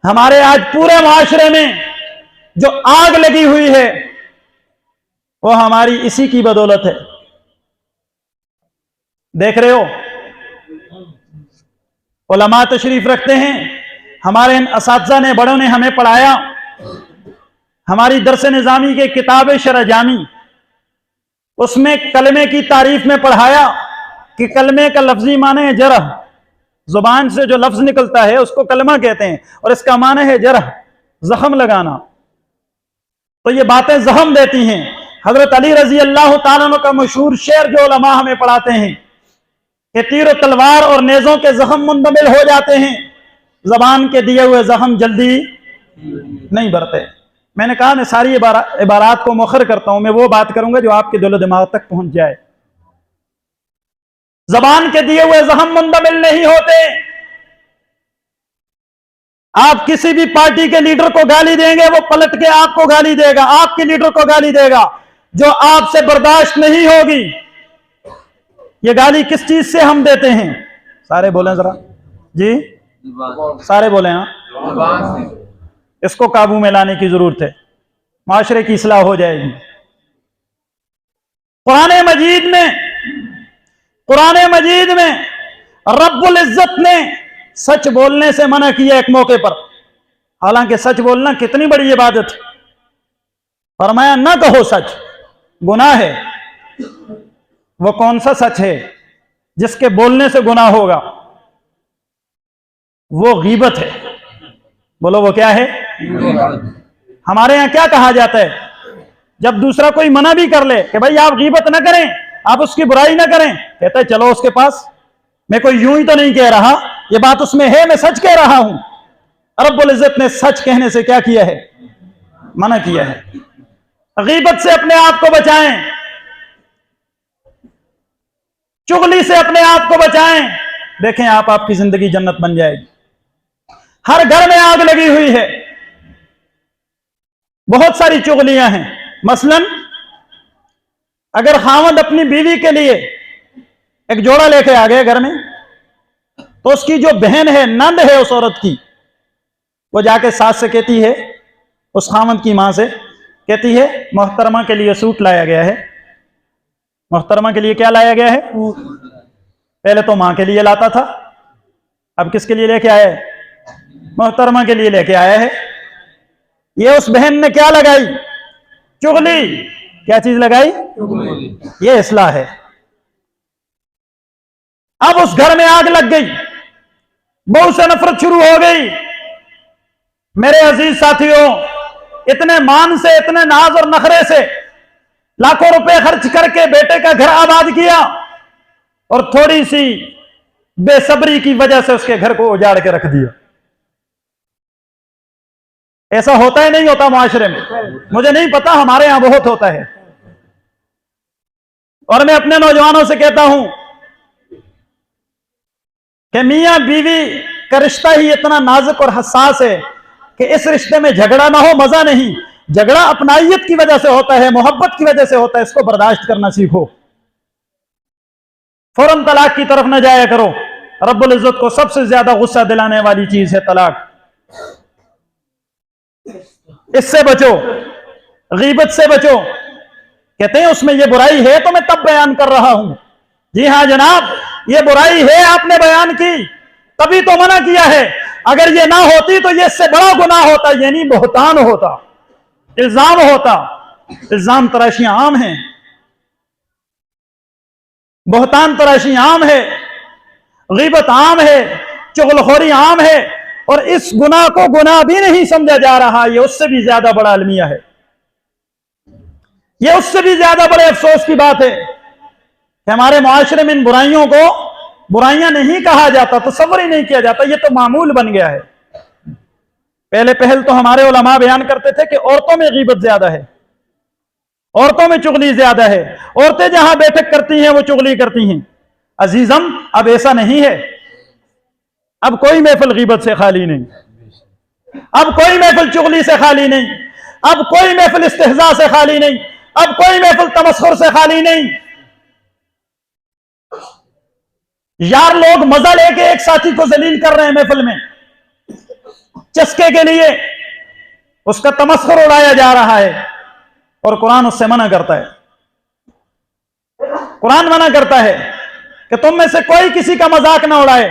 ہمارے آج پورے معاشرے میں جو آگ لگی ہوئی ہے وہ ہماری اسی کی بدولت ہے. دیکھ رہے ہو علماء تشریف رکھتے ہیں، ہمارے ان اساتذہ نے بڑوں نے ہمیں پڑھایا، ہماری درس نظامی کے کتاب شرح جامی اس میں کلمے کی تعریف میں پڑھایا کہ کلمے کا لفظی معنی ہے جرح، زبان سے جو لفظ نکلتا ہے اس کو کلمہ کہتے ہیں، اور اس کا معنی ہے جرح، زخم لگانا. تو یہ باتیں زخم دیتی ہیں. حضرت علی رضی اللہ تعالیٰ عنہ کا مشہور شعر جو علماء ہمیں پڑھاتے ہیں کہ تیر و تلوار اور نیزوں کے زخم مندمل ہو جاتے ہیں، زبان کے دیے ہوئے زخم جلدی نہیں بھرتے. میں نے کہا میں ساری عبارات کو مؤخر کرتا ہوں، میں وہ بات کروں گا جو آپ کے دل و دماغ تک پہنچ جائے. زبان کے دیے ہوئے زخم مندمل نہیں ہوتے. آپ کسی بھی پارٹی کے لیڈر کو گالی دیں گے وہ پلٹ کے آپ کو گالی دے گا، آپ کے لیڈر کو گالی دے گا، جو آپ سے برداشت نہیں ہوگی. یہ گالی کس چیز سے ہم دیتے ہیں؟ سارے بولیں ذرا جی، سارے بولیں. ہاں، اس کو قابو میں لانے کی ضرورت ہے، معاشرے کی اصلاح ہو جائے گی. قرآن مجید میں رب العزت نے سچ بولنے سے منع کیا ایک موقع پر، حالانکہ سچ بولنا کتنی بڑی عبادت ہے. فرمایا نہ کہو سچ، گناہ ہے. وہ کون سا سچ ہے جس کے بولنے سے گناہ ہوگا؟ وہ غیبت ہے. بولو وہ کیا ہے؟ ہمارے ہاں کیا کہا جاتا ہے جب دوسرا کوئی منع بھی کر لے کہ بھائی آپ غیبت نہ کریں، آپ اس کی برائی نہ کریں، کہتا ہے چلو اس کے پاس، میں کوئی یوں ہی تو نہیں کہہ رہا، یہ بات اس میں ہے، میں سچ کہہ رہا ہوں. رب العزت نے سچ کہنے سے کیا کیا ہے؟ منع کیا ہے. غیبت سے اپنے آپ کو بچائیں، چغلی سے اپنے آپ کو بچائیں. دیکھیں آپ کی زندگی جنت بن جائے گی. ہر گھر میں آگ لگی ہوئی ہے، بہت ساری چغلیاں ہیں. مثلا اگر خاوند اپنی بیوی کے لیے ایک جوڑا لے کے آ گئے گھر میں، تو اس کی جو بہن ہے، نند ہے اس عورت کی، وہ جا کے ساس سے کہتی ہے، اس خاوند کی ماں سے کہتی ہے محترمہ کے لیے سوٹ لایا گیا ہے. محترمہ کے لیے کیا لایا گیا ہے؟ پہلے تو ماں کے لیے لاتا تھا، اب کس کے لیے لے کے آیا ہے؟ محترمہ کے لیے لے کے آیا ہے. یہ اس بہن نے کیا لگائی؟ چغلی. کیا چیز لگائی؟ یہ اصلاح ہے. اب اس گھر میں آگ لگ گئی، بہو سے نفرت شروع ہو گئی. میرے عزیز ساتھیوں، اتنے مان سے، اتنے ناز اور نخرے سے لاکھوں روپے خرچ کر کے بیٹے کا گھر آباد کیا، اور تھوڑی سی بے صبری کی وجہ سے اس کے گھر کو اجاڑ کے رکھ دیا. ایسا ہوتا ہے نہیں ہوتا معاشرے میں؟ مجھے نہیں پتا، ہمارے ہاں بہت ہوتا ہے. اور میں اپنے نوجوانوں سے کہتا ہوں کہ میاں بیوی کا رشتہ ہی اتنا نازک اور حساس ہے کہ اس رشتے میں جھگڑا نہ ہو مزہ نہیں. جھگڑا اپنائیت کی وجہ سے ہوتا ہے، محبت کی وجہ سے ہوتا ہے. اس کو برداشت کرنا سیکھو. فوراً طلاق کی طرف نہ جایا کرو. رب العزت کو سب سے زیادہ غصہ دلانے والی چیز ہے طلاق. اس سے بچو، غیبت سے بچو. کہتے ہیں اس میں یہ برائی ہے تو میں تب بیان کر رہا ہوں. جی ہاں جناب، یہ برائی ہے، آپ نے بیان کی تبھی تو منع کیا ہے. اگر یہ نہ ہوتی تو یہ اس سے بڑا گناہ ہوتا، یعنی بہتان ہوتا، الزام ہوتا. الزام تراشیاں عام ہیں، بہتان تراشی عام ہے، غیبت عام ہے، چغلخوری عام ہے، اور اس گناہ کو گناہ بھی نہیں سمجھا جا رہا. یہ اس سے بھی زیادہ بڑا المیہ ہے. یہ اس سے بھی زیادہ بڑے افسوس کی بات ہے کہ ہمارے معاشرے میں ان برائیوں کو برائیاں نہیں کہا جاتا، تصور ہی نہیں کیا جاتا. یہ تو معمول بن گیا ہے. پہل تو ہمارے علماء بیان کرتے تھے کہ عورتوں میں غیبت زیادہ ہے، عورتوں میں چغلی زیادہ ہے. عورتیں جہاں بیٹھک کرتی ہیں وہ چغلی کرتی ہیں. عزیزم اب ایسا نہیں ہے. اب کوئی محفل غیبت سے خالی نہیں، اب کوئی محفل چغلی سے خالی نہیں، اب کوئی محفل استہزاء سے خالی نہیں، اب کوئی محفل تمسخر سے خالی نہیں. یار لوگ مزہ لے کے ایک ساتھی کو ذلیل کر رہے ہیں محفل میں، تذکرے کے لیے اس کا تمسخر اڑایا جا رہا ہے، اور قرآن اس سے منع کرتا ہے۔ قرآن منع کرتا ہے کہ تم میں سے کوئی کسی کا مذاق نہ اڑائے۔